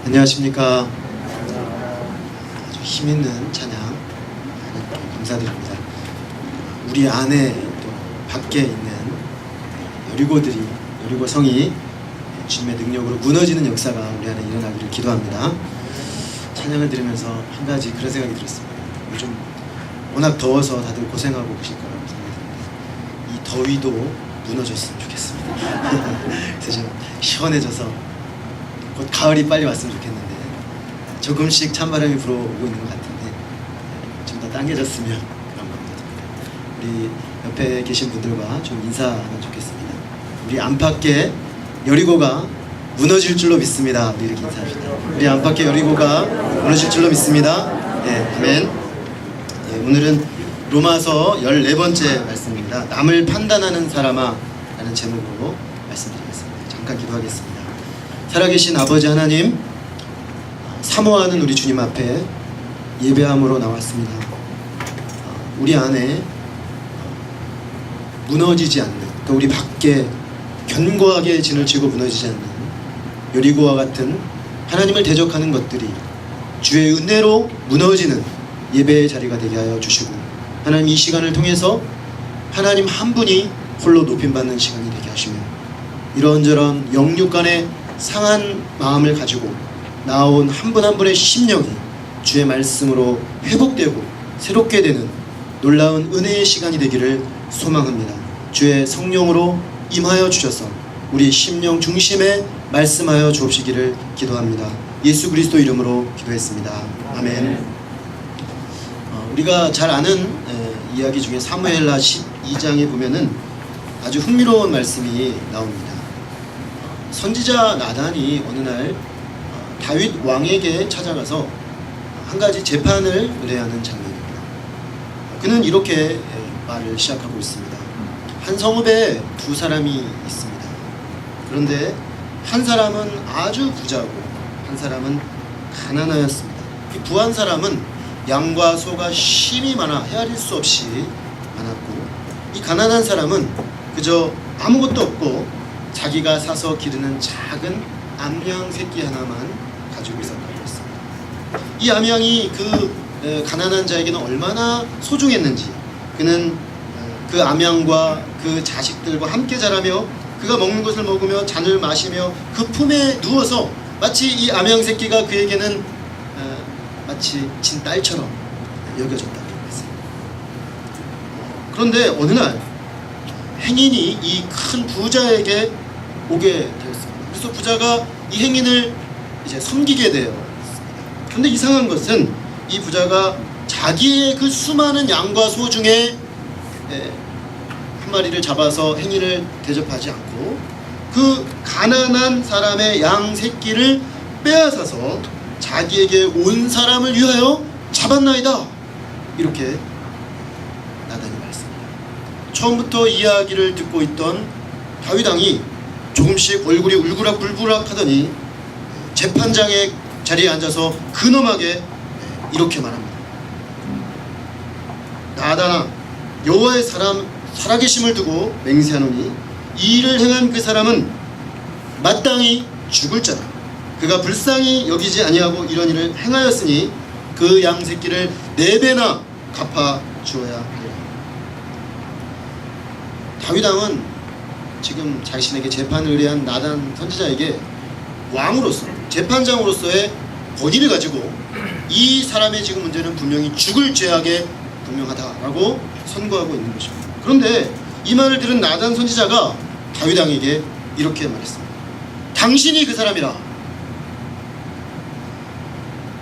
안녕하십니까. 아주 힘있는 찬양 하나님께 감사드립니다. 우리 안에 또 밖에 있는 여리고 성이 주님의 능력으로 무너지는 역사가 우리 안에 일어나기를 기도합니다. 찬양을 들으면서 한 가지 그런 생각이 들었습니다. 요즘 워낙 더워서 다들 고생하고 계실 거라고 생각이 듭니다. 이 더위도 무너졌으면 좋겠습니다. 그래서 좀 시원해져서 곧 가을이 빨리 왔으면 좋겠는데 조금씩 찬바람이 불어오고 있는 것 같은데 좀 더 당겨졌으면 그런 마음이 듭니다. 우리 옆에 계신 분들과 좀 인사하면 좋겠습니다. 우리 안팎에 여리고가 무너질 줄로 믿습니다. 우리 이렇게 인사합시다. 우리 안팎에 여리고가 무너질 줄로 믿습니다. 네, 아멘. 네, 오늘은 로마서 14번째 말씀입니다. 남을 판단하는 사람아 라는 제목으로 말씀드리겠습니다. 잠깐 기도하겠습니다. 살아계신 아버지 하나님, 사모하는 우리 주님 앞에 예배함으로 나왔습니다. 우리 안에 무너지지 않는, 또 우리 밖에 견고하게 진을 치고 무너지지 않는 여리고와 같은 하나님을 대적하는 것들이 주의 은혜로 무너지는 예배의 자리가 되게 하여 주시고, 하나님 이 시간을 통해서 하나님 한 분이 홀로 높임받는 시간이 되게 하시며, 이런저런 영육 간의 상한 마음을 가지고 나온 한 분 한 분의 심령이 주의 말씀으로 회복되고 새롭게 되는 놀라운 은혜의 시간이 되기를 소망합니다. 주의 성령으로 임하여 주셔서 우리 심령 중심에 말씀하여 주옵시기를 기도합니다. 예수 그리스도 이름으로 기도했습니다. 아멘. 우리가 잘 아는 이야기 중에 사무엘하 12장에 보면은 아주 흥미로운 말씀이 나옵니다. 선지자 나단이 어느 날 다윗 왕에게 찾아가서 한 가지 재판을 의뢰하는 장면입니다. 그는 이렇게 말을 시작하고 있습니다. 한 성읍에 두 사람이 있습니다. 그런데 한 사람은 아주 부자고 한 사람은 가난하였습니다. 이 부한 사람은 양과 소가 심이 많아 헤아릴 수 없이 많았고, 이 가난한 사람은 그저 아무것도 없고 자기가 사서 기르는 작은 암양 새끼 하나만 가지고 있었다고 했습니다. 이 암양이 그 가난한 자에게는 얼마나 소중했는지, 그는 그 암양과 그 자식들과 함께 자라며 그가 먹는 것을 먹으며 잔을 마시며 그 품에 누워서 마치 이 암양 새끼가 그에게는 마치 친딸처럼 여겨졌다고 했습니다. 그런데 어느 날 행인이 이 큰 부자에게 오게 되었습니다. 그래서 부자가 이 행인을 이제 섬기게 되었습니다. 그런데 이상한 것은 이 부자가 자기의 그 수많은 양과 소 중에 한 마리를 잡아서 행인을 대접하지 않고 그 가난한 사람의 양 새끼를 빼앗아서 자기에게 온 사람을 위하여 잡았나이다. 이렇게 나단이 말했습니다. 처음부터 이야기를 듣고 있던 다윗 왕이 조금씩 얼굴이 울그락불그락 하더니 재판장의 자리에 앉아서 근엄하게 이렇게 말합니다. 나단아, 여호와의 사람 살아계심을 두고 맹세하노니 이 일을 행한 그 사람은 마땅히 죽을 자라. 그가 불쌍히 여기지 아니하고 이런 일을 행하였으니 그 양 새끼를 4배나 갚아 주어야 하리라. 다윗 왕은 지금 자신에게 재판을 의뢰한 나단 선지자에게 왕으로서, 재판장으로서의 권위를 가지고 이 사람의 지금 문제는 분명히 죽을 죄악에 분명하다라고 선고하고 있는 것입니다. 그런데 이 말을 들은 나단 선지자가 다윗 왕에게 이렇게 말했습니다. 당신이 그 사람이라.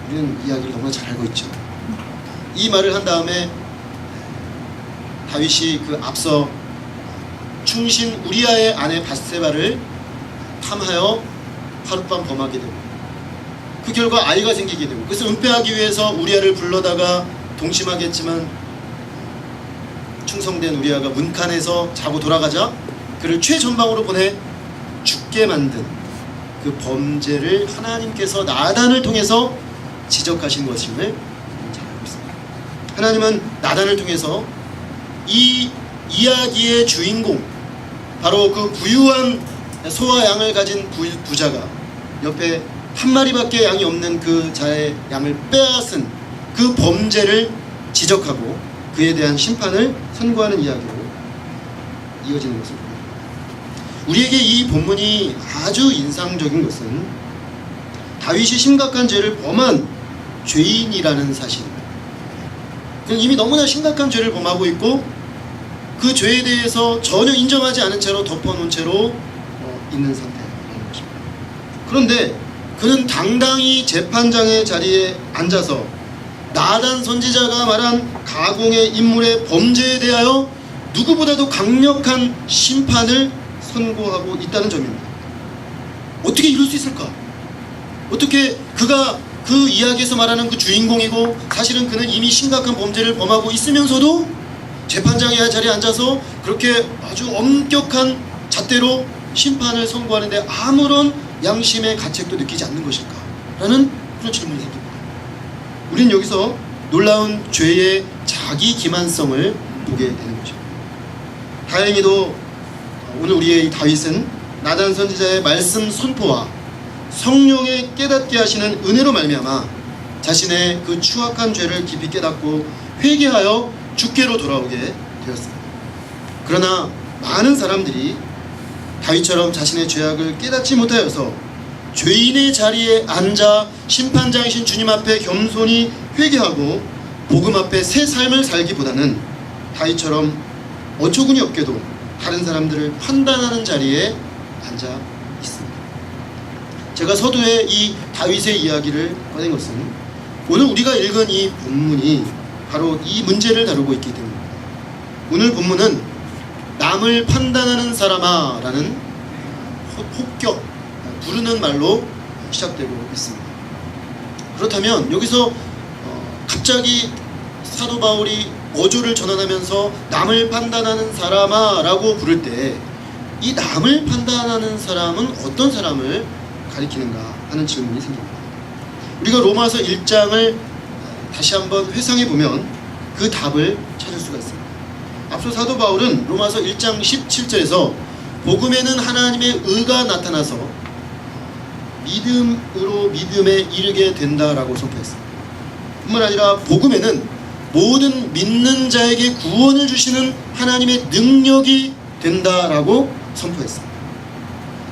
우리는 이야기를 너무나 잘 알고 있죠. 이 말을 한 다음에 다윗이 그 앞서 충신 우리아의 아내 밧세바를 탐하여 하룻밤 범하게 되고, 그 결과 아이가 생기게 되고, 그것을 은폐하기 위해서 우리아를 불러다가 동심하겠지만 충성된 우리아가 문칸에서 자고 돌아가자 그를 최전방으로 보내 죽게 만든 그 범죄를 하나님께서 나단을 통해서 지적하신 것임을 잘 알고 있습니다. 하나님은 나단을 통해서 이 이야기의 주인공, 바로 그 부유한 소와 양을 가진 부자가 옆에 한 마리밖에 양이 없는 그 자의 양을 빼앗은 그 범죄를 지적하고 그에 대한 심판을 선고하는 이야기로 이어지는 것을 봅니다. 우리에게 이 본문이 아주 인상적인 것은 다윗이 심각한 죄를 범한 죄인이라는 사실입니다. 그는 이미 너무나 심각한 죄를 범하고 있고 그 죄에 대해서 전혀 인정하지 않은 채로 덮어놓은 채로 있는 상태라는 것입니다. 그런데 그는 당당히 재판장의 자리에 앉아서 나단 선지자가 말한 가공의 인물의 범죄에 대하여 누구보다도 강력한 심판을 선고하고 있다는 점입니다. 어떻게 이럴 수 있을까? 어떻게 그가 그 이야기에서 말하는 그 주인공이고 사실은 그는 이미 심각한 범죄를 범하고 있으면서도 재판장의 자리에 앉아서 그렇게 아주 엄격한 잣대로 심판을 선고하는데 아무런 양심의 가책도 느끼지 않는 것일까? 라는 그런 질문이 생깁니다. 우리는 여기서 놀라운 죄의 자기 기만성을 보게 되는 것입니다. 다행히도 오늘 우리의 이 다윗은 나단 선지자의 말씀 선포와 성령의 깨닫게 하시는 은혜로 말미암아 자신의 그 추악한 죄를 깊이 깨닫고 회개하여 주께로 돌아오게 되었습니다. 그러나 많은 사람들이 다윗처럼 자신의 죄악을 깨닫지 못하여서 죄인의 자리에 앉아 심판장이신 주님 앞에 겸손히 회개하고 복음 앞에 새 삶을 살기보다는 다윗처럼 어처구니 없게도 다른 사람들을 판단하는 자리에 앉아 있습니다. 제가 서두에 이 다윗의 이야기를 꺼낸 것은 오늘 우리가 읽은 이 본문이 바로 이 문제를 다루고 있기 때문입니다. 오늘 본문은 남을 판단하는 사람아 라는 폭격, 부르는 말로 시작되고 있습니다. 그렇다면 여기서 갑자기 사도 바울이 어조를 전환하면서 남을 판단하는 사람아 라고 부를 때 이 남을 판단하는 사람은 어떤 사람을 가리키는가 하는 질문이 생깁니다. 우리가 로마서 1장을 다시 한번 회상해 보면 그 답을 찾을 수가 있습니다. 앞서 사도 바울은 로마서 1장 17절에서 복음에는 하나님의 의가 나타나서 믿음으로 믿음에 이르게 된다라고 선포했습니다. 뿐만 아니라 복음에는 모든 믿는 자에게 구원을 주시는 하나님의 능력이 된다라고 선포했습니다.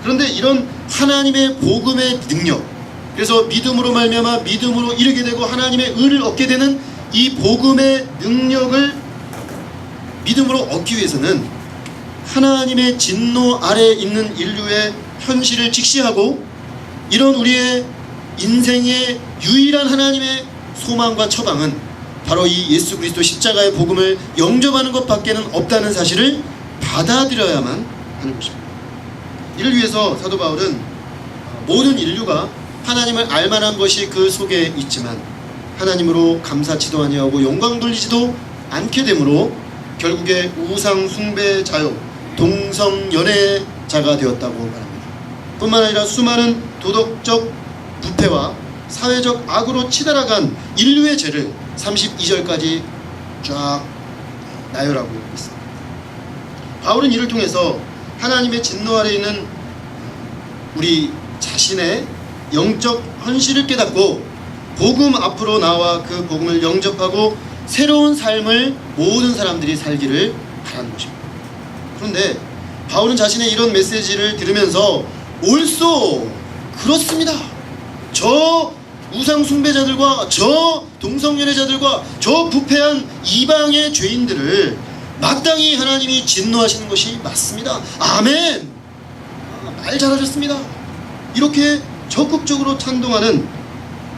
그런데 이런 하나님의 복음의 능력, 그래서 믿음으로 말미암아 믿음으로 이르게 되고 하나님의 의를 얻게 되는 이 복음의 능력을 믿음으로 얻기 위해서는 하나님의 진노 아래에 있는 인류의 현실을 직시하고 이런 우리의 인생의 유일한 하나님의 소망과 처방은 바로 이 예수 그리스도 십자가의 복음을 영접하는 것밖에는 없다는 사실을 받아들여야만 하는 것입니다. 이를 위해서 사도 바울은 모든 인류가 하나님을 알만한 것이 그 속에 있지만 하나님으로 감사치도 아니하고 영광 돌리지도 않게 되므로 결국에 우상 숭배자요 동성연애자가 되었다고 말합니다. 뿐만 아니라 수많은 도덕적 부패와 사회적 악으로 치달아간 인류의 죄를 32절까지 쫙 나열하고 있습니다. 바울은 이를 통해서 하나님의 진노 아래 있는 우리 자신의 영적 현실을 깨닫고 복음 앞으로 나와 그 복음을 영접하고 새로운 삶을 모든 사람들이 살기를 바라는 것입니다. 그런데 바울은 자신의 이런 메시지를 들으면서 옳소 그렇습니다. 저 우상 숭배자들과 저 동성연애자들과 저 부패한 이방의 죄인들을 마땅히 하나님이 진노하시는 것이 맞습니다. 아멘. 말 잘하셨습니다. 이렇게 적극적으로 찬동하는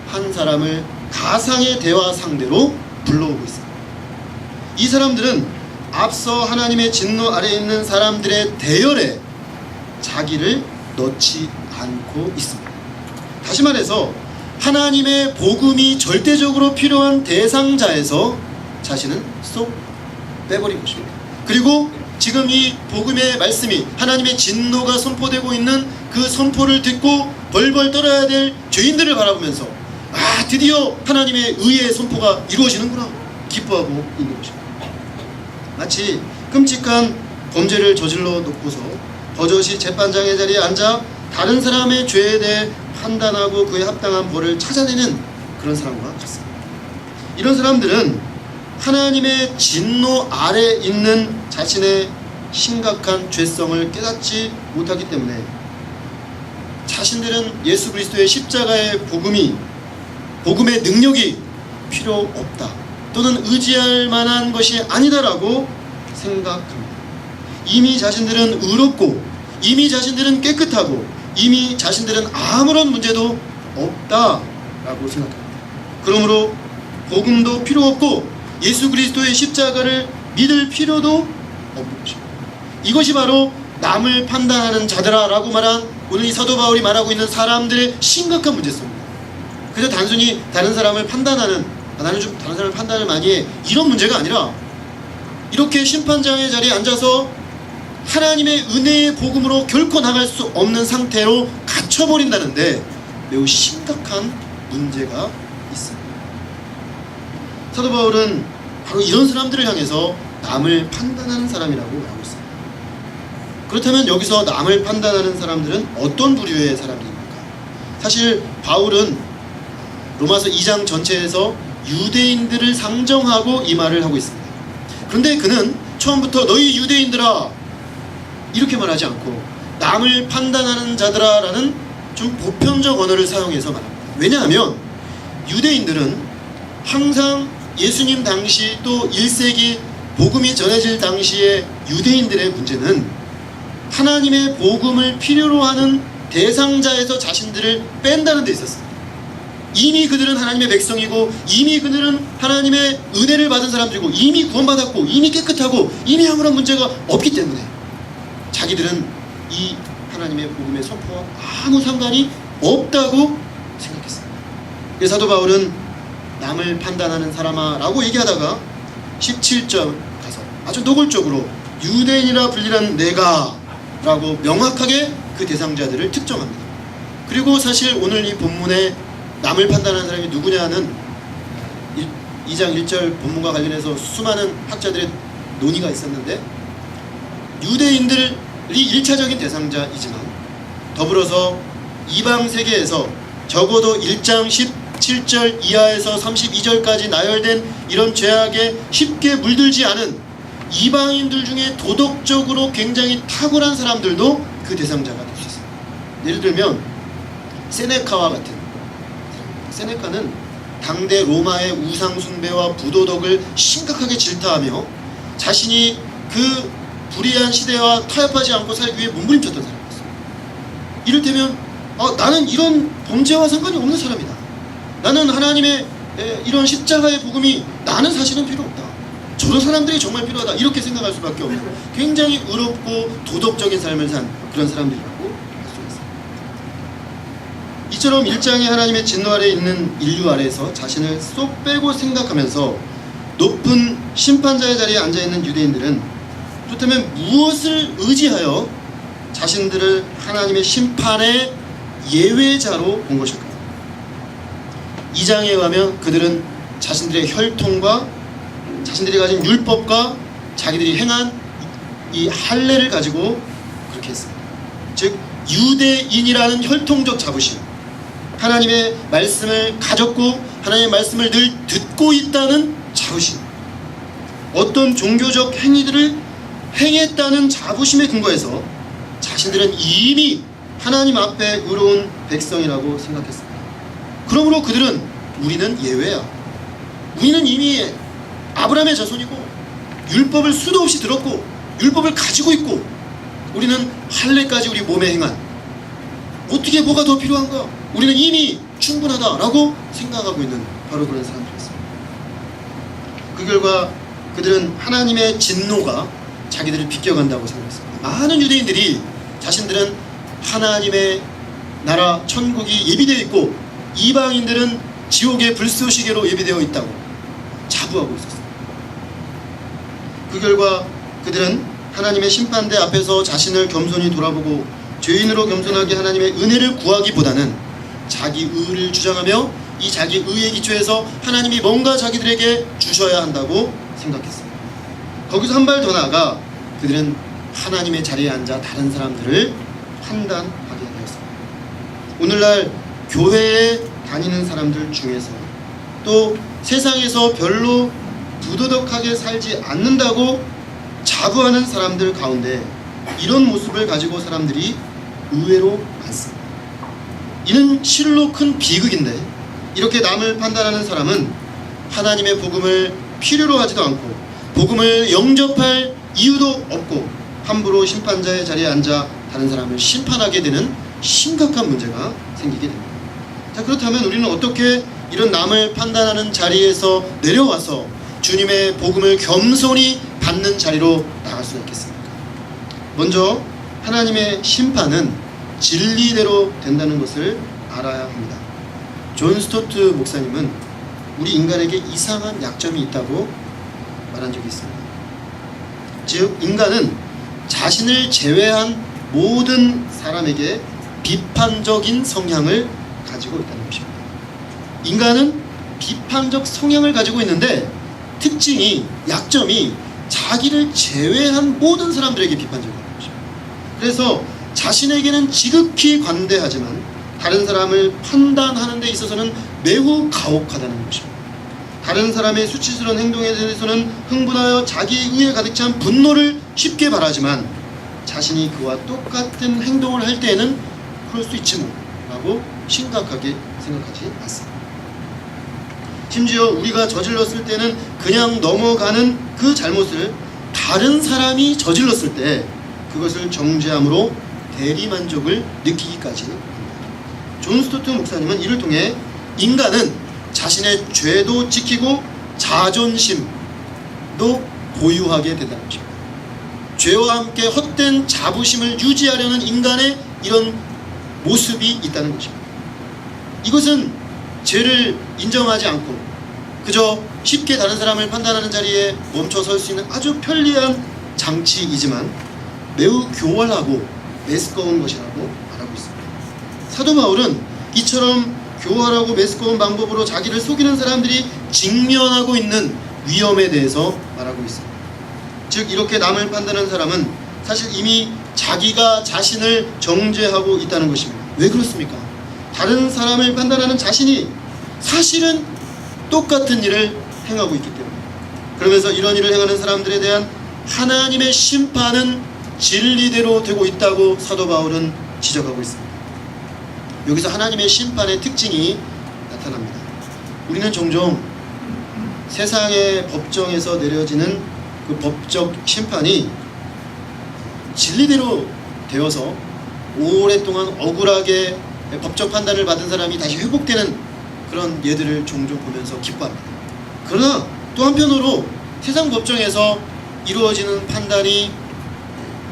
한 사람을 가상의 대화 상대로 불러오고 있습니다. 이 사람들은 앞서 하나님의 진노 아래에 있는 사람들의 대열에 자기를 넣지 않고 있습니다. 다시 말해서 하나님의 복음이 절대적으로 필요한 대상자에서 자신은 쏙 빼버린 것입니다. 그리고 지금 이 복음의 말씀이 하나님의 진노가 선포되고 있는 그 선포를 듣고 벌벌 떨어야 될 죄인들을 바라보면서 아 드디어 하나님의 의의 선포가 이루어지는구나 기뻐하고 있는 것입니다. 마치 끔찍한 범죄를 저질러 놓고서 버젓이 재판장의 자리에 앉아 다른 사람의 죄에 대해 판단하고 그에 합당한 벌을 찾아내는 그런 사람과 같습니다. 이런 사람들은 하나님의 진노 아래 있는 자신의 심각한 죄성을 깨닫지 못하기 때문에 자신들은 예수 그리스도의 십자가의 복음의 능력이 필요 없다, 또는 의지할 만한 것이 아니다라고 생각합니다. 이미 자신들은 의롭고, 이미 자신들은 깨끗하고, 이미 자신들은 아무런 문제도 없다라고 생각합니다. 그러므로 복음도 필요 없고 예수 그리스도의 십자가를 믿을 필요도 없는 것입니다. 이것이 바로 남을 판단하는 자들아 라고 말한 오늘 이 사도 바울이 말하고 있는 사람들의 심각한 문제성입니다. 그래서 단순히 다른 사람을 판단하는, 나는 좀 다른 사람을 판단을 많이 해, 이런 문제가 아니라 이렇게 심판장의 자리에 앉아서 하나님의 은혜의 복음으로 결코 나갈 수 없는 상태로 갇혀버린다는데 매우 심각한 문제가 있습니다. 사도 바울은 바로 이런 사람들을 향해서 남을 판단하는 사람이라고 말하고 있습니다. 그렇다면 여기서 남을 판단하는 사람들은 어떤 부류의 사람들입니까? 사실 바울은 로마서 2장 전체에서 유대인들을 상정하고 이 말을 하고 있습니다. 그런데 그는 처음부터 너희 유대인들아 이렇게 말하지 않고 남을 판단하는 자들아 라는 좀 보편적 언어를 사용해서 말합니다. 왜냐하면 유대인들은 항상 예수님 당시 또 1세기 복음이 전해질 당시의 유대인들의 문제는 하나님의 복음을 필요로 하는 대상자에서 자신들을 뺀다는 데 있었습니다. 이미 그들은 하나님의 백성이고, 이미 그들은 하나님의 은혜를 받은 사람들이고, 이미 구원받았고, 이미 깨끗하고, 이미 아무런 문제가 없기 때문에 자기들은 이 하나님의 복음의 선포와 아무 상관이 없다고 생각했습니다. 그래서 사도 바울은 남을 판단하는 사람아 라고 얘기하다가 17절 가서 아주 노골적으로 유대인이라 불리는 내가 라고 명확하게 그 대상자들을 특정합니다. 그리고 사실 오늘 이 본문에 남을 판단하는 사람이 누구냐는 2장 1절 본문과 관련해서 수많은 학자들의 논의가 있었는데, 유대인들이 1차적인 대상자이지만 더불어서 이방 세계에서 적어도 1장 17절 이하에서 32절까지 나열된 이런 죄악에 쉽게 물들지 않은 이방인들 중에 도덕적으로 굉장히 탁월한 사람들도 그 대상자가 될 수 있습니다. 예를 들면 세네카와 같은, 세네카는 당대 로마의 우상 숭배와 부도덕을 심각하게 질타하며 자신이 그 불의한 시대와 타협하지 않고 살기 위해 몸부림쳤던 사람이었어요. 이를테면 나는 이런 범죄와 상관이 없는 사람이다, 나는 하나님의 이런 십자가의 복음이 나는 사실은 필요 없다, 저런 사람들이 정말 필요하다, 이렇게 생각할 수밖에 없는 굉장히 의롭고 도덕적인 삶을 산 그런 사람들이라고 할 수 있습니다. 이처럼 일장의 하나님의 진노 아래에 있는 인류 아래에서 자신을 쏙 빼고 생각하면서 높은 심판자의 자리에 앉아있는 유대인들은 그렇다면 무엇을 의지하여 자신들을 하나님의 심판의 예외자로 본 것일까요? 2장에 의하면 그들은 자신들의 혈통과 자신들이 가진 율법과 자기들이 행한 이 할례를 가지고 그렇게 했습니다. 즉 유대인이라는 혈통적 자부심, 하나님의 말씀을 가졌고 하나님의 말씀을 늘 듣고 있다는 자부심, 어떤 종교적 행위들을 행했다는 자부심에 근거해서 자신들은 이미 하나님 앞에 의로운 백성이라고 생각했습니다. 그러므로 그들은 우리는 예외야, 우리는 이미 아브라함의 자손이고 율법을 수도 없이 들었고 율법을 가지고 있고 우리는 할례까지 우리 몸에 행한, 어떻게 뭐가 더 필요한가, 우리는 이미 충분하다라고 생각하고 있는 바로 그런 사람들이었습니다. 그 결과 그들은 하나님의 진노가 자기들을 비껴간다고 생각했습니다. 많은 유대인들이 자신들은 하나님의 나라 천국이 예비되어 있고 이방인들은 지옥의 불쏘시개로 예비되어 있다고 자부하고 있었습니다. 그 결과 그들은 하나님의 심판대 앞에서 자신을 겸손히 돌아보고 죄인으로 겸손하게 하나님의 은혜를 구하기보다는 자기 의를 주장하며 이 자기 의에 기초해서 하나님이 뭔가 자기들에게 주셔야 한다고 생각했습니다. 거기서 한 발 더 나아가 그들은 하나님의 자리에 앉아 다른 사람들을 판단하게 되었습니다. 오늘날 교회에 다니는 사람들 중에서 또 세상에서 별로 부도덕하게 살지 않는다고 자부하는 사람들 가운데 이런 모습을 가지고 사람들이 의외로 많습니다. 이는 실로 큰 비극인데, 이렇게 남을 판단하는 사람은 하나님의 복음을 필요로 하지도 않고 복음을 영접할 이유도 없고 함부로 심판자의 자리에 앉아 다른 사람을 심판하게 되는 심각한 문제가 생기게 됩니다. 자, 그렇다면 우리는 어떻게 이런 남을 판단하는 자리에서 내려와서 주님의 복음을 겸손히 받는 자리로 나갈 수가 있겠습니까? 먼저 하나님의 심판은 진리대로 된다는 것을 알아야 합니다. 존 스토트 목사님은 우리 인간에게 이상한 약점이 있다고 말한 적이 있습니다. 즉, 인간은 자신을 제외한 모든 사람에게 비판적인 성향을 가지고 있다는 것입니다. 인간은 비판적 성향을 가지고 있는데 특징이, 약점이 자기를 제외한 모든 사람들에게 비판적인 것입니다. 그래서 자신에게는 지극히 관대하지만 다른 사람을 판단하는 데 있어서는 매우 가혹하다는 것입니다. 다른 사람의 수치스러운 행동에 대해서는 흥분하여 자기 의에 가득 찬 분노를 쉽게 발하지만 자신이 그와 똑같은 행동을 할 때에는 그럴 수 있지 뭐 라고 심각하게 생각하지 않습니다. 심지어 우리가 저질렀을 때는 그냥 넘어가는 그 잘못을 다른 사람이 저질렀을 때 그것을 정죄함으로 대리만족을 느끼기까지 합니다. 존 스토트 목사님은 이를 통해 인간은 자신의 죄도 지키고 자존심도 보유하게 된다는 것입니다. 죄와 함께 헛된 자부심을 유지하려는 인간의 이런 모습이 있다는 것입니다. 이것은 죄를 인정하지 않고 그저 쉽게 다른 사람을 판단하는 자리에 멈춰 설 수 있는 아주 편리한 장치이지만 매우 교활하고 매스꺼운 것이라고 말하고 있습니다. 사도 바울은 이처럼 교활하고 매스꺼운 방법으로 자기를 속이는 사람들이 직면하고 있는 위험에 대해서 말하고 있습니다. 즉, 이렇게 남을 판단하는 사람은 사실 이미 자기가 자신을 정죄하고 있다는 것입니다. 왜 그렇습니까? 다른 사람을 판단하는 자신이 사실은 똑같은 일을 행하고 있기 때문에. 그러면서 이런 일을 행하는 사람들에 대한 하나님의 심판은 진리대로 되고 있다고 사도 바울은 지적하고 있습니다. 여기서 하나님의 심판의 특징이 나타납니다. 우리는 종종 세상의 법정에서 내려지는 그 법적 심판이 진리대로 되어서 오랫동안 억울하게 법적 판단을 받은 사람이 다시 회복되는 그런 예들을 종종 보면서 기뻐합니다. 그러나 또 한편으로 세상 법정에서 이루어지는 판단이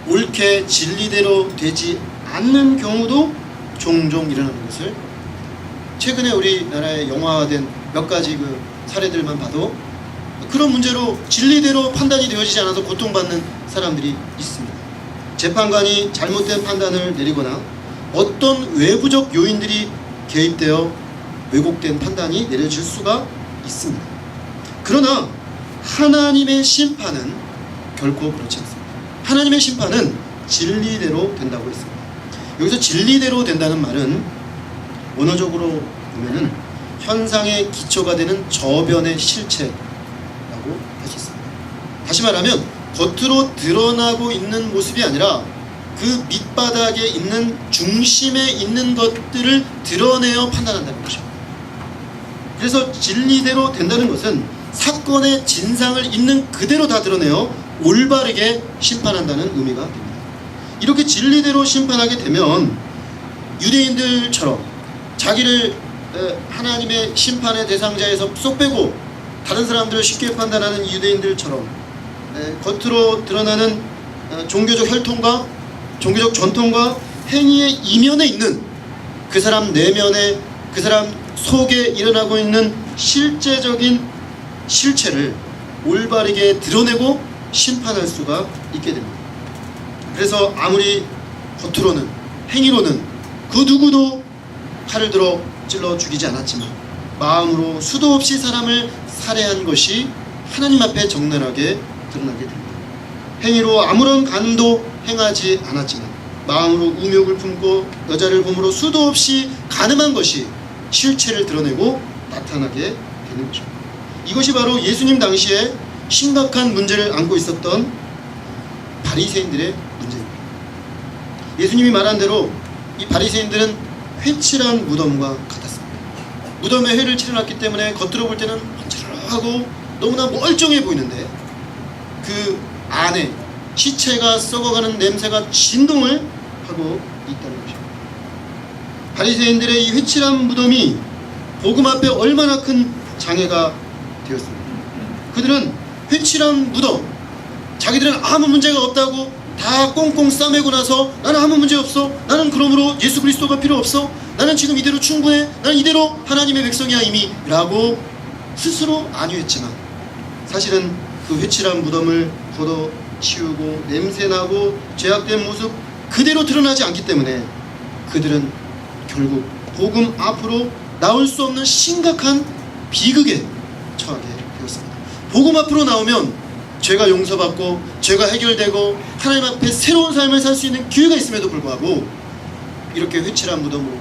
옳게 진리대로 되지 않는 경우도 종종 일어나는 것을 최근에 우리나라에 영화화된 몇 가지 그 사례들만 봐도 그런 문제로 진리대로 판단이 되어지지 않아서 고통받는 사람들이 있습니다. 재판관이 잘못된 판단을 내리거나 어떤 외부적 요인들이 개입되어 왜곡된 판단이 내려질 수가 있습니다. 그러나 하나님의 심판은 결코 그렇지 않습니다. 하나님의 심판은 진리대로 된다고 했습니다. 여기서 진리대로 된다는 말은 원어적으로 보면은 현상의 기초가 되는 저변의 실체라고 할 수 있습니다. 다시 말하면 겉으로 드러나고 있는 모습이 아니라 그 밑바닥에 있는 중심에 있는 것들을 드러내어 판단한다는 것입니다. 그래서 진리대로 된다는 것은 사건의 진상을 있는 그대로 다 드러내어 올바르게 심판한다는 의미가 됩니다. 이렇게 진리대로 심판하게 되면 유대인들처럼 자기를 하나님의 심판의 대상자에서 쏙 빼고 다른 사람들을 쉽게 판단하는 유대인들처럼 겉으로 드러나는 종교적 혈통과 종교적 전통과 행위의 이면에 있는 그 사람 내면에, 그 사람 속에 일어나고 있는 실제적인 실체를 올바르게 드러내고 심판할 수가 있게 됩니다. 그래서 아무리 겉으로는, 행위로는 그 누구도 칼을 들어 찔러 죽이지 않았지만 마음으로 수도 없이 사람을 살해한 것이 하나님 앞에 적나라하게 드러나게 됩니다. 행위로 아무런 간도 행하지 않았지만 마음으로 우욕을 품고 여자를 보므로 수도 없이 간음한 것이 실체를 드러내고 나타나게 되는 것입니다. 이것이 바로 예수님 당시에 심각한 문제를 안고 있었던 바리새인들의 문제입니다. 예수님이 말한 대로 이 바리새인들은 회칠한 무덤과 같았습니다. 무덤에 회를 칠해놨기 때문에 겉으로 볼 때는 번지르르하고 너무나 멀쩡해 보이는데 그 안에 시체가 썩어가는 냄새가 진동을 하고 있다는 것입니다. 바리새인들의 이 회칠한 무덤이 복음 앞에 얼마나 큰 장애가 되었습니다. 그들은 회칠한 무덤, 자기들은 아무 문제가 없다고 다 꽁꽁 싸매고 나서 나는 아무 문제 없어, 나는 그러므로 예수 그리스도가 필요 없어, 나는 지금 이대로 충분해, 나는 이대로 하나님의 백성이야 이미 라고 스스로 안위했지만 사실은 그 회칠한 무덤을 걷어치우고 냄새나고 죄악된 모습 그대로 드러나지 않기 때문에 그들은 결국 복음 앞으로 나올 수 없는 심각한 비극에 처하게 되었습니다. 복음 앞으로 나오면 죄가 용서받고 죄가 해결되고 하나님 앞에 새로운 삶을 살 수 있는 기회가 있음에도 불구하고 이렇게 회칠한 무덤으로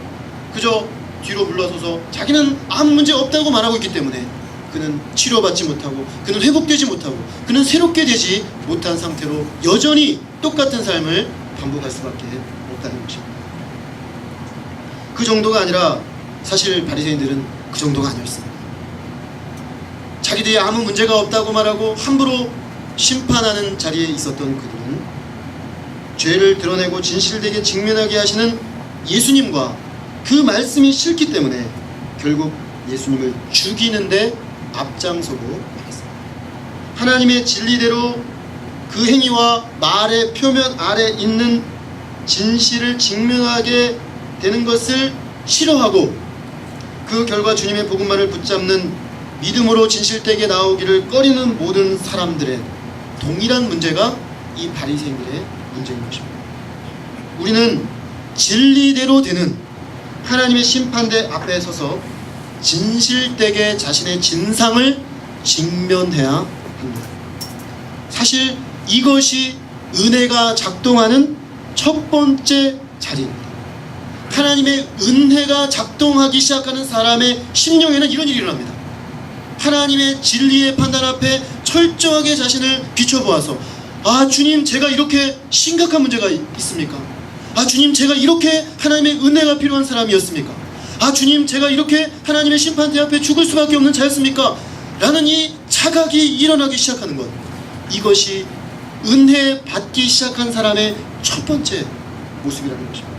그저 뒤로 물러서서 자기는 아무 문제 없다고 말하고 있기 때문에 그는 치료받지 못하고 그는 회복되지 못하고 그는 새롭게 되지 못한 상태로 여전히 똑같은 삶을 반복할 수밖에 없다는 것입니다. 그 정도가 아니라 사실 바리새인들은 그 정도가 아니었습니다. 자기들이 아무 문제가 없다고 말하고 함부로 심판하는 자리에 있었던 그들은 죄를 드러내고 진실되게 직면하게 하시는 예수님과 그 말씀이 싫기 때문에 결국 예수님을 죽이는데 앞장서고 말았습니다. 하나님의 진리대로 그 행위와 말의 표면 아래 있는 진실을 직면하게 되는 것을 싫어하고 그 결과 주님의 복음만을 붙잡는 믿음으로 진실되게 나오기를 꺼리는 모든 사람들의 동일한 문제가 이 바리새인들의 문제인 것입니다. 우리는 진리대로 되는 하나님의 심판대 앞에 서서 진실되게 자신의 진상을 직면해야 합니다. 사실 이것이 은혜가 작동하는 첫 번째 자리입니다. 하나님의 은혜가 작동하기 시작하는 사람의 심령에는 이런 일이 일어납니다. 하나님의 진리의 판단 앞에 철저하게 자신을 비춰보아서 아 주님 제가 이렇게 심각한 문제가 있습니까? 아 주님 제가 이렇게 하나님의 은혜가 필요한 사람이었습니까? 아 주님 제가 이렇게 하나님의 심판대 앞에 죽을 수밖에 없는 자였습니까? 라는 이 자각이 일어나기 시작하는 것, 이것이 은혜 받기 시작한 사람의 첫 번째 모습이라는 것입니다.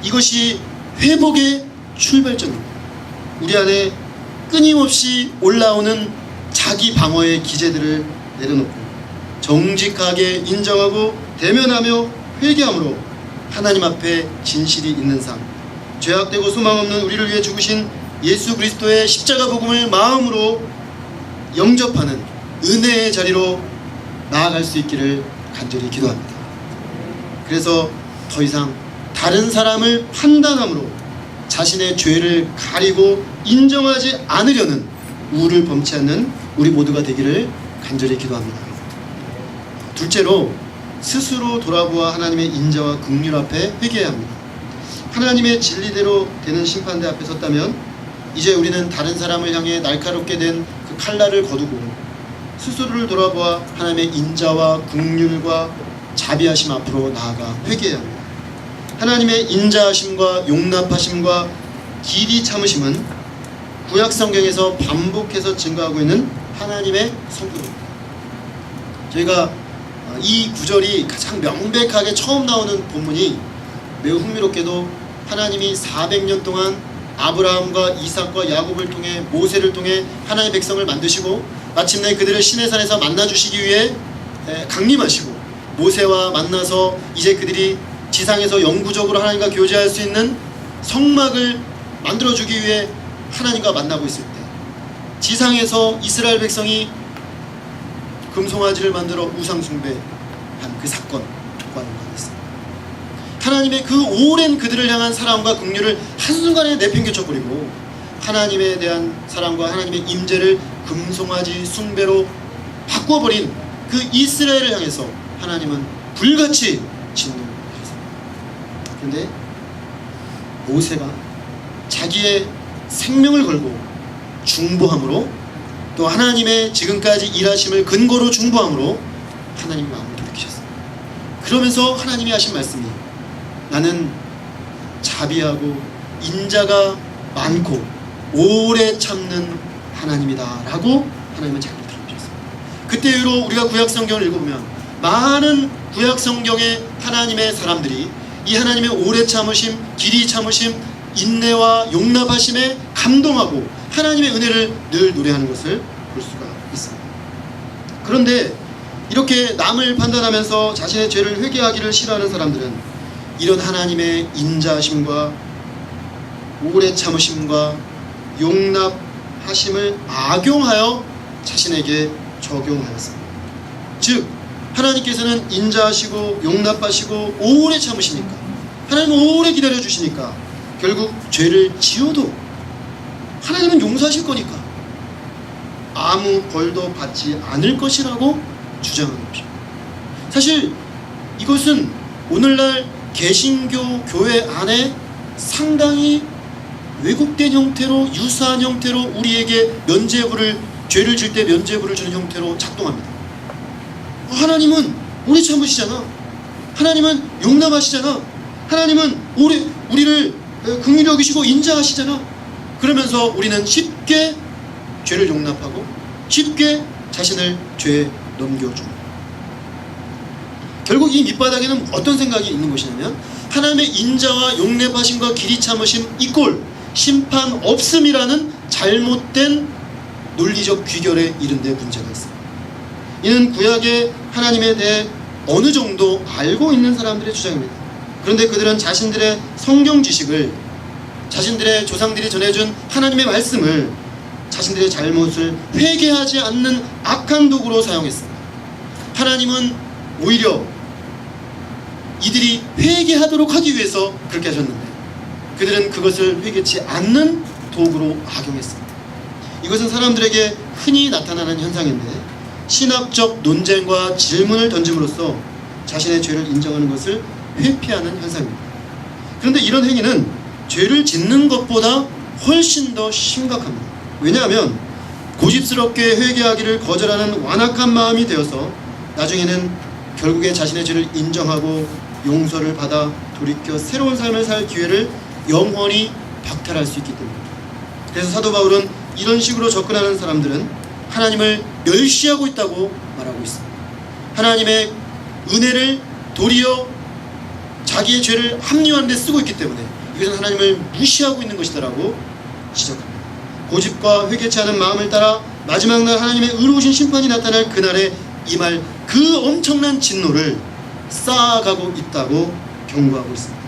이것이 회복의 출발점입니다. 우리 안에 끊임없이 올라오는 자기 방어의 기제들을 내려놓고 정직하게 인정하고 대면하며 회개함으로 하나님 앞에 진실이 있는 삶, 죄악되고 소망 없는 우리를 위해 죽으신 예수 그리스도의 십자가 복음을 마음으로 영접하는 은혜의 자리로 나아갈 수 있기를 간절히 기도합니다. 그래서 더 이상 다른 사람을 판단함으로 자신의 죄를 가리고 인정하지 않으려는 우를 범치 않는 우리 모두가 되기를 간절히 기도합니다. 둘째로 스스로 돌아보아 하나님의 인자와 긍휼 앞에 회개해야 합니다. 하나님의 진리대로 되는 심판대 앞에 섰다면 이제 우리는 다른 사람을 향해 날카롭게 된 그 칼날을 거두고 스스로를 돌아보아 하나님의 인자와 긍휼과 자비하심 앞으로 나아가 회개해야 합니다. 하나님의 인자하심과 용납하심과 길이 참으심은 구약 성경에서 반복해서 증거하고 있는 하나님의 성품입니다. 저희가 이 구절이 가장 명백하게 처음 나오는 본문이 매우 흥미롭게도 하나님이 400년 동안 아브라함과 이삭과 야곱을 통해 모세를 통해 하나님의 백성을 만드시고 마침내 그들을 시내산에서 만나주시기 위해 강림하시고 모세와 만나서 이제 그들이 지상에서 영구적으로 하나님과 교제할 수 있는 성막을 만들어주기 위해 하나님과 만나고 있을 때 지상에서 이스라엘 백성이 금송아지를 만들어 우상숭배한 그 사건과 연관있습니다. 하나님의 그 오랜 그들을 향한 사랑과 긍휼을 한순간에 내팽개쳐버리고 하나님에 대한 사랑과 하나님의 임재를 금송아지 숭배로 바꿔버린 그 이스라엘을 향해서 하나님은 불같이 진노하셨습니다. 그런데 모세가 자기의 생명을 걸고 중보함으로, 또 하나님의 지금까지 일하심을 근거로 중보함으로 하나님의 마음을 돌이키셨습니다. 그러면서 하나님이 하신 말씀이 나는 자비하고 인자가 많고 오래 참는 하나님이다 라고 하나님은 자기를 드러내셨습니다. 그때 이후로 우리가 구약성경을 읽어보면 많은 구약성경의 하나님의 사람들이 이 하나님의 오래 참으심, 길이 참으심, 인내와 용납하심에 감동하고 하나님의 은혜를 늘 노래하는 것을 볼 수가 있습니다. 그런데 이렇게 남을 판단하면서 자신의 죄를 회개하기를 싫어하는 사람들은 이런 하나님의 인자하심과 오래 참으심과 용납하심을 악용하여 자신에게 적용하였습니다. 즉 하나님께서는 인자하시고 용납하시고 오래 참으시니까, 하나님은 오래 기다려주시니까 결국 죄를 지어도 하나님은 용서하실 거니까 아무 벌도 받지 않을 것이라고 주장하는 것입니다. 사실 이것은 오늘날 개신교 교회 안에 상당히 왜곡된 형태로, 유사한 형태로 우리에게 면죄부를, 죄를 질 때 면죄부를 주는 형태로 작동합니다. 하나님은 오래 참으시잖아, 하나님은 용납하시잖아, 하나님은 우리를 긍휼히 여기시고 인자하시잖아. 그러면서 우리는 쉽게 죄를 용납하고 쉽게 자신을 죄에 넘겨줍니다. 결국 이 밑바닥에는 어떤 생각이 있는 것이냐면 하나님의 인자와 용납하심과 길이 참으심 이꼴 심판 없음이라는 잘못된 논리적 귀결에 이른 데 문제가 있습니다. 이는 구약의 하나님에 대해 어느 정도 알고 있는 사람들의 주장입니다. 그런데 그들은 자신들의 성경 지식을, 자신들의 조상들이 전해준 하나님의 말씀을 자신들의 잘못을 회개하지 않는 악한 도구로 사용했습니다. 하나님은 오히려 이들이 회개하도록 하기 위해서 그렇게 하셨는데 그들은 그것을 회개치 않는 도구로 악용했습니다. 이것은 사람들에게 흔히 나타나는 현상인데 신학적 논쟁과 질문을 던짐으로써 자신의 죄를 인정하는 것을 회피하는 현상입니다. 그런데 이런 행위는 죄를 짓는 것보다 훨씬 더 심각합니다. 왜냐하면 고집스럽게 회개하기를 거절하는 완악한 마음이 되어서 나중에는 결국에 자신의 죄를 인정하고 용서를 받아 돌이켜 새로운 삶을 살 기회를 영원히 박탈할 수 있기 때문입니다. 그래서 사도 바울은 이런 식으로 접근하는 사람들은 하나님을 멸시하고 있다고 말하고 있습니다. 하나님의 은혜를 도리어 자기의 죄를 합리화하는 데 쓰고 있기 때문에 이것은 하나님을 무시하고 있는 것이다라고 지적합니다. 고집과 회개치 않은 마음을 따라 마지막 날 하나님의 의로우신 심판이 나타날 그날에 임할 그 엄청난 진노를 쌓아가고 있다고 경고하고 있습니다.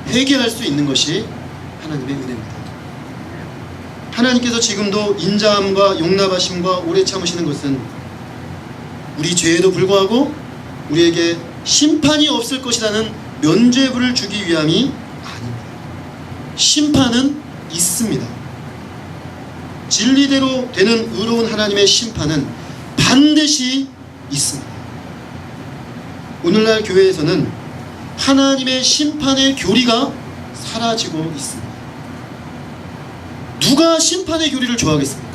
회개할 수 있는 것이 하나님의 은혜입니다. 하나님께서 지금도 인자함과 용납하심과 오래 참으시는 것은 우리 죄에도 불구하고 우리에게 심판이 없을 것이라는 면죄부를 주기 위함이 아닙니다. 심판은 있습니다. 진리대로 되는 의로운 하나님의 심판은 반드시 있습니다. 오늘날 교회에서는 하나님의 심판의 교리가 사라지고 있습니다. 누가 심판의 교리를 좋아하겠습니까?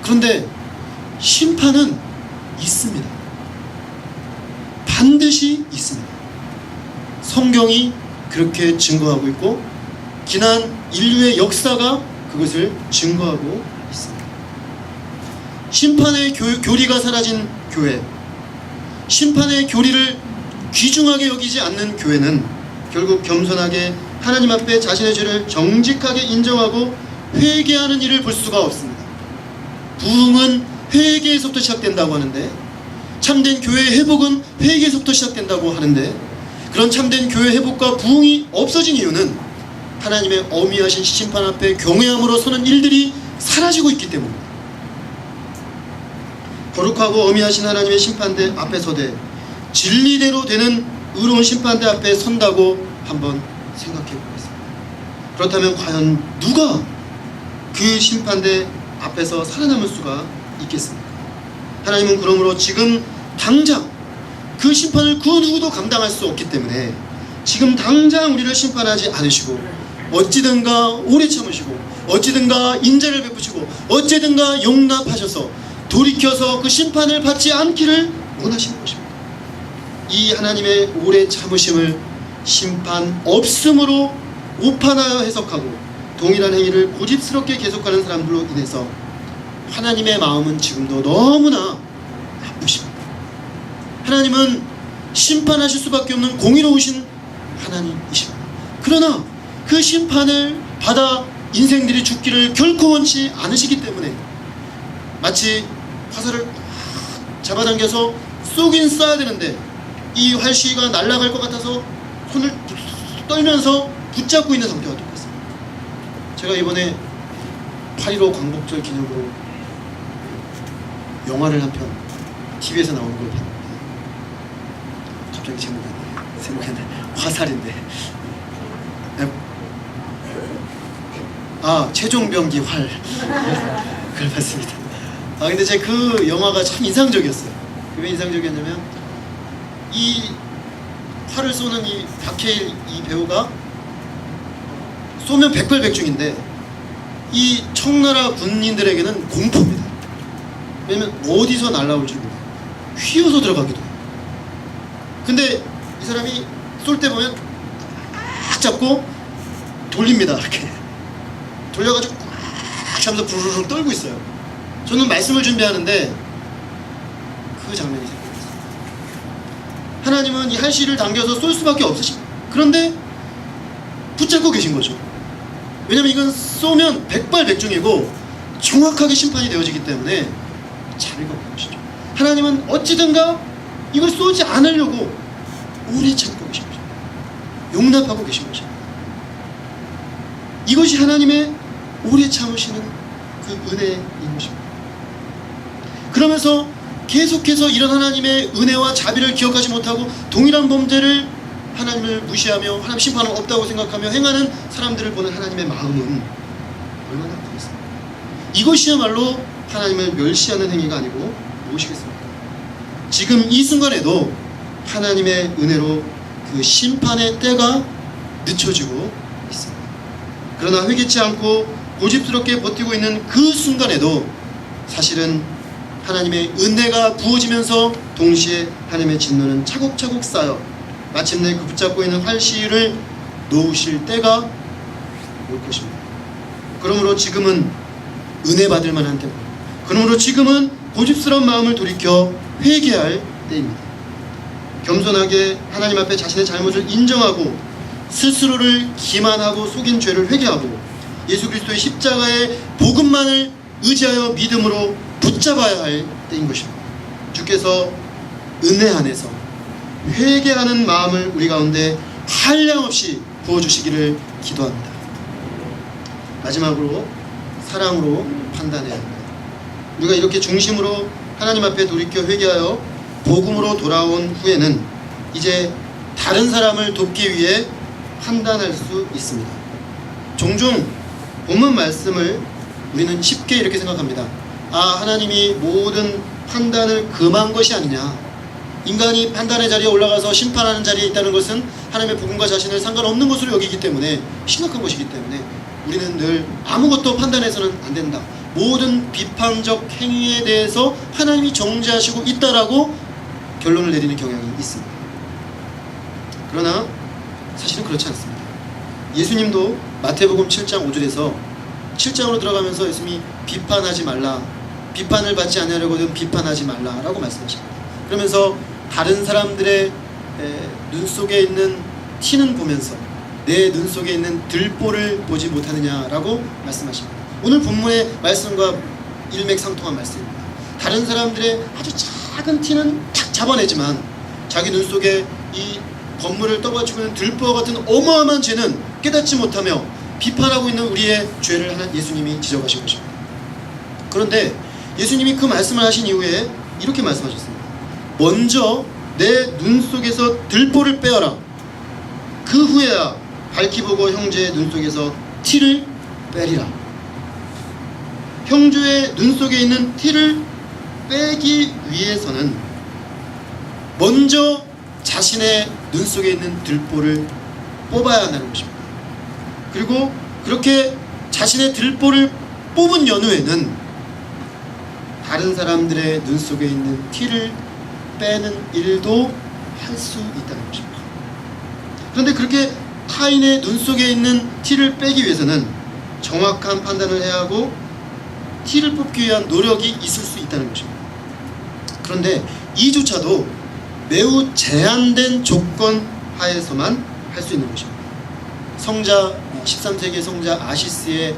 그런데 심판은 있습니다. 반드시 있습니다. 성경이 그렇게 증거하고 있고 지난 인류의 역사가 그것을 증거하고 있습니다. 심판의 교리가 사라진 교회, 심판의 교리를 귀중하게 여기지 않는 교회는 결국 겸손하게 하나님 앞에 자신의 죄를 정직하게 인정하고 회개하는 일을 볼 수가 없습니다. 부흥은 회개에서부터 시작된다고 하는데, 참된 교회의 회복은 회개에서부터 시작된다고 하는데, 그런 참된 교회 회복과 부흥이 없어진 이유는 하나님의 어미하신 심판 앞에 경외함으로 서는 일들이 사라지고 있기 때문입니다. 거룩하고 어미하신 하나님의 심판대 앞에 서되 진리대로 되는 의로운 심판대 앞에 선다고 한번 생각해 보겠습니다. 그렇다면 과연 누가 그 심판대 앞에서 살아남을 수가 있겠습니까? 하나님은 그러므로 지금 당장 그 심판을 그 누구도 감당할 수 없기 때문에 지금 당장 우리를 심판하지 않으시고 어찌든가 오래 참으시고 어찌든가 인자를 베푸시고 어찌든가 용납하셔서 돌이켜서 그 심판을 받지 않기를 원하시는 것입니다. 이 하나님의 오래 참으심을 심판 없음으로 오판하여 해석하고 동일한 행위를 고집스럽게 계속하는 사람들로 인해서 하나님의 마음은 지금도 너무나 나쁘십니다. 하나님은 심판하실 수밖에 없는 공의로우신 하나님이십니다. 그러나 그 심판을 받아 인생들이 죽기를 결코 원치 않으시기 때문에 마치 화살을 잡아당겨서 쏘긴 쏴야 되는데 이 활시가 날아갈 것 같아서 손을 떨면서 붙잡고 있는 상태와 똑같습니다. 제가 이번에 8.15 광복절 기념으로 영화를 한 편 TV에서 나오는 걸 봤는데 갑자기 제목이 안 나요. 화살인데 최종병기 활 그걸 봤습니다. 근데 제가 그 영화가 참 인상적이었어요. 왜 인상적이었냐면 이 활을 쏘는 이 박해일 이 배우가 쏘면 백발백중인데 이 청나라 군인들에게는 공포입니다. 왜냐면 어디서 날라올지 몰라요. 휘어서 들어가기도 해요. 근데 이 사람이 쏠 때 보면 꽉 잡고 돌립니다. 이렇게 돌려가지고 꽉 하면서 부르르 떨고 있어요. 저는 말씀을 준비하는데 그 장면이 생각났어요. 하나님은 이 활시를 당겨서 쏠 수밖에 없으십니다. 그런데 붙잡고 계신 거죠. 왜냐면 이건 쏘면 백발백중이고 정확하게 심판이 되어지기 때문에 자비가 없는 것이죠. 하나님은 어찌든가 이걸 쏘지 않으려고 오래 참고 계신 것입니다. 용납하고 계신 것입니다. 이것이 하나님의 오래 참으시는 그 은혜인 것입니다. 그러면서 계속해서 이런 하나님의 은혜와 자비를 기억하지 못하고 동일한 범죄를 하나님을 무시하며 하나님 심판은 없다고 생각하며 행하는 사람들을 보는 하나님의 마음은 얼마나 아프겠습니까? 이것이야말로 하나님을 멸시하는 행위가 아니고 무엇이겠습니까? 지금 이 순간에도 하나님의 은혜로 그 심판의 때가 늦춰지고 있습니다. 그러나 회개치 않고 고집스럽게 버티고 있는 그 순간에도 사실은 하나님의 은혜가 부어지면서 동시에 하나님의 진노는 차곡차곡 쌓여 마침내 그 붙잡고 있는 활시를 놓으실 때가 올 것입니다. 그러므로 지금은 은혜 받을 만한 때입니다. 그러므로 지금은 고집스러운 마음을 돌이켜 회개할 때입니다. 겸손하게 하나님 앞에 자신의 잘못을 인정하고 스스로를 기만하고 속인 죄를 회개하고 예수 그리스도의 십자가의 복음만을 의지하여 믿음으로 붙잡아야 할 때인 것입니다. 주께서 은혜 안에서 회개하는 마음을 우리 가운데 한량없이 부어주시기를 기도합니다. 마지막으로 사랑으로 판단해야 합니다. 우리가 이렇게 중심으로 하나님 앞에 돌이켜 회개하여 복음으로 돌아온 후에는 이제 다른 사람을 돕기 위해 판단할 수 있습니다. 종종 본문 말씀을 우리는 쉽게 이렇게 생각합니다. 하나님이 모든 판단을 금한 것이 아니냐. 인간이 판단의 자리에 올라가서 심판하는 자리에 있다는 것은 하나님의 복음과 자신을 상관없는 것으로 여기기 때문에 심각한 것이기 때문에 우리는 늘 아무것도 판단해서는 안 된다. 모든 비판적 행위에 대해서 하나님이 정죄하시고 있다라고 결론을 내리는 경향이 있습니다. 그러나 사실은 그렇지 않습니다. 예수님도 마태복음 7장 5절에서 7장으로 들어가면서 예수님이 비판하지 말라, 비판을 받지 않으려거든 비판하지 말라라고 말씀하십니다. 그러면서 다른 사람들의 눈 속에 있는 티는 보면서 내 눈 속에 있는 들보를 보지 못하느냐라고 말씀하십니다. 오늘 본문의 말씀과 일맥상통한 말씀입니다. 다른 사람들의 아주 작은 티는 탁 잡아내지만 자기 눈 속에 이 건물을 떠받치고 있는 들보와 같은 어마어마한 죄는 깨닫지 못하며 비판하고 있는 우리의 죄를 예수님이 지적하신 것입니다. 그런데 예수님이 그 말씀을 하신 이후에 이렇게 말씀하셨습니다. 먼저 내 눈 속에서 들보를 빼어라. 그 후에야 밝히 보고 형제의 눈 속에서 티를 빼리라. 형제의 눈 속에 있는 티를 빼기 위해서는 먼저 자신의 눈 속에 있는 들보를 뽑아야 한다는 것입니다. 그리고 그렇게 자신의 들보를 뽑은 연후에는 다른 사람들의 눈 속에 있는 티를 빼는 일도 할 수 있다는 것입니다. 그런데 그렇게 타인의 눈 속에 있는 티를 빼기 위해서는 정확한 판단을 해야 하고 티를 뽑기 위한 노력이 있을 수 있다는 것입니다. 그런데 이조차도 매우 제한된 조건 하에서만 할 수 있는 것입니다. 성자 13세기의 성자 아시스의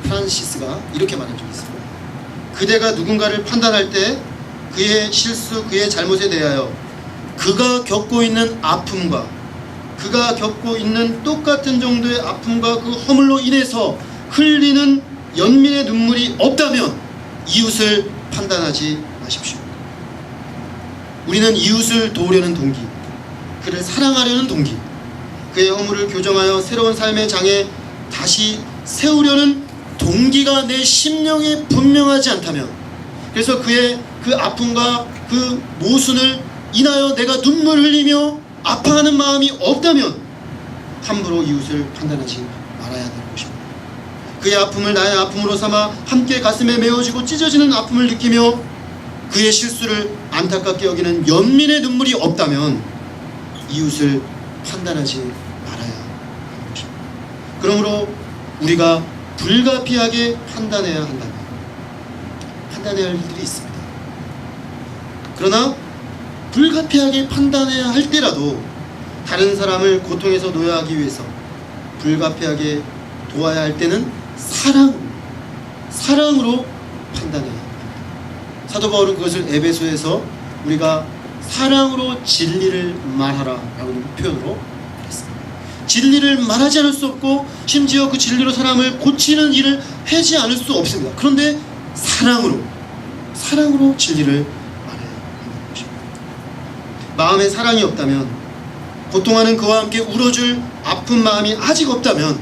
프란시스가 이렇게 말한 적이 있습니다. 그대가 누군가를 판단할 때 그의 실수, 그의 잘못에 대하여 그가 겪고 있는 아픔과 그가 겪고 있는 똑같은 정도의 아픔과 그 허물로 인해서 흘리는 연민의 눈물이 없다면 이웃을 판단하지 마십시오. 우리는 이웃을 도우려는 동기, 그를 사랑하려는 동기, 그의 허물을 교정하여 새로운 삶의 장에 다시 세우려는 동기가 내 심령에 분명하지 않다면, 그래서 그의 그 아픔과 그 모순을 인하여 내가 눈물 흘리며 아파하는 마음이 없다면 함부로 이웃을 판단하지 말아야 하는 것입니다. 그의 아픔을 나의 아픔으로 삼아 함께 가슴에 메어지고 찢어지는 아픔을 느끼며 그의 실수를 안타깝게 여기는 연민의 눈물이 없다면 이웃을 판단하지 말아야 하는 것입니다. 그러므로 우리가 불가피하게 판단해야 한다면 판단해야 할 일들이 있습니다. 그러나 불가피하게 판단해야 할 때라도 다른 사람을 고통에서 놓여하기 위해서 불가피하게 도와야 할 때는 사랑으로 판단해야 합니다. 사도 바울은 그것을 에베소에서 우리가 사랑으로 진리를 말하라 라는 표현으로 했습니다. 진리를 말하지 않을 수 없고 심지어 그 진리로 사람을 고치는 일을 하지 않을 수 없습니다. 그런데 사랑으로 진리를 말해야 하는 것입니다. 마음에 사랑이 없다면, 고통하는 그와 함께 울어줄 아픈 마음이 아직 없다면